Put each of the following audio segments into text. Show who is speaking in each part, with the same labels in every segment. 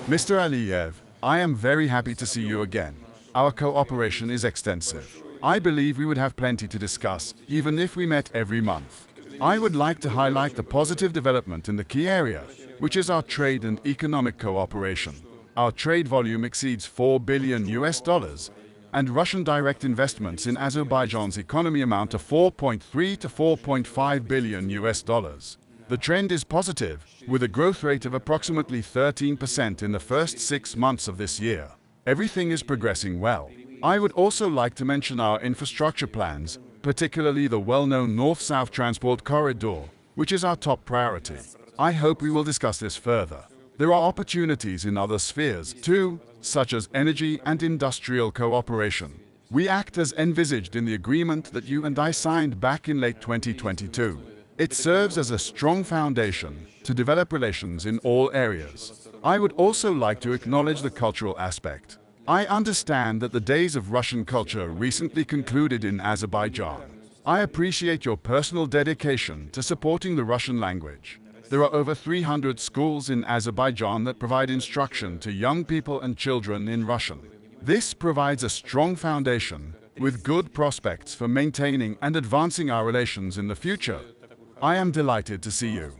Speaker 1: Mr. Aliyev, I am very happy to see you again. Our cooperation is extensive. I believe we would have plenty to discuss, even if we met every month. I would like to highlight the positive development in the key area, which is our trade and economic cooperation. Our trade volume exceeds $4 billion, and Russian direct investments in Azerbaijan's economy amount to 4.3 to 4.5 billion $. The trend is positive, with a growth rate of approximately 13% in the first 6 months of this year. Everything is progressing well. I would also like to mention our infrastructure plans, particularly the well-known North-South Transport Corridor, which is our top priority. I hope we will discuss this further. There are opportunities in other spheres, too, such as energy and industrial cooperation. We act as envisaged in the agreement that you and I signed back in late 2022. It serves as a strong foundation to develop relations in all areas. I would also like to acknowledge the cultural aspect. I understand that the days of Russian culture recently concluded in Azerbaijan. I appreciate your personal dedication to supporting the Russian language. There are over 300 schools in Azerbaijan that provide instruction to young people and children in Russian. This provides a strong foundation with good prospects for maintaining and advancing our relations in the future. I am delighted to see you.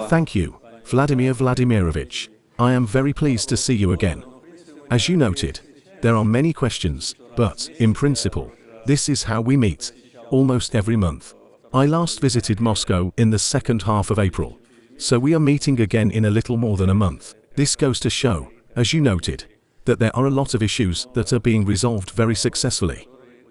Speaker 2: Thank you, Vladimir Vladimirovich. I am very pleased to see you again. As you noted, there are many questions, but, in principle, this is how we meet, almost every month. I last visited Moscow in the second half of April, so we are meeting again in a little more than a month. This goes to show, as you noted, that there are a lot of issues that are being resolved very successfully.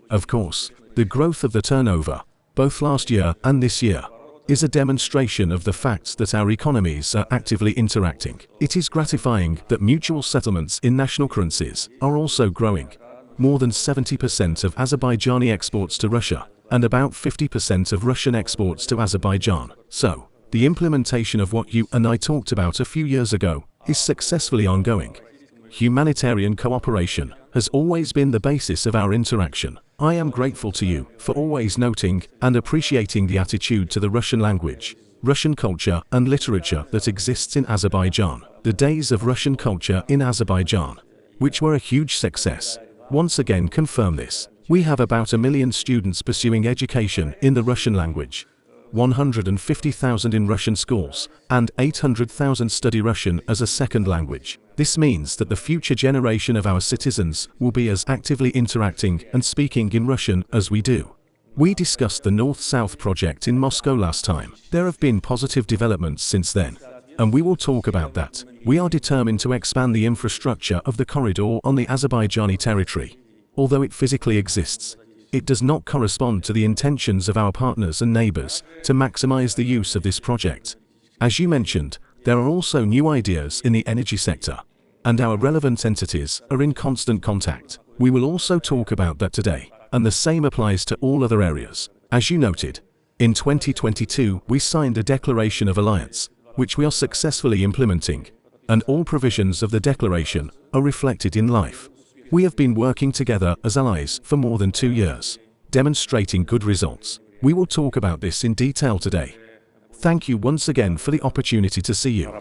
Speaker 2: Of course, the growth of the turnover, both last year and this year, is a demonstration of the fact that our economies are actively interacting. It is gratifying that mutual settlements in national currencies are also growing. More than 70% of Azerbaijani exports to Russia, and about 50% of Russian exports to Azerbaijan. So, the implementation of what you and I talked about a few years ago is successfully ongoing. Humanitarian cooperation has always been the basis of our interaction. I am grateful to you for always noting and appreciating the attitude to the Russian language, Russian culture and literature that exists in Azerbaijan. The days of Russian culture in Azerbaijan, which were a huge success, once again confirm this. We have about 1 million students pursuing education in the Russian language, 150,000 in Russian schools, and 800,000 study Russian as a second language. This means that the future generation of our citizens will be as actively interacting and speaking in Russian as we do. We discussed the North-South project in Moscow last time. There have been positive developments since then, and we will talk about that. We are determined to expand the infrastructure of the corridor on the Azerbaijani territory. Although it physically exists, it does not correspond to the intentions of our partners and neighbors to maximize the use of this project. As you mentioned, there are also new ideas in the energy sector, and our relevant entities are in constant contact. We will also talk about that today, and the same applies to all other areas. As you noted, in 2022 we signed a declaration of alliance, which we are successfully implementing, and all provisions of the declaration are reflected in life. We have been working together as allies for more than 2 years, demonstrating good results. We will talk about this in detail today. Thank you once again for the opportunity to see you.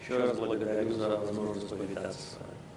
Speaker 3: Еще раз благодарю за возможность повидаться с вами.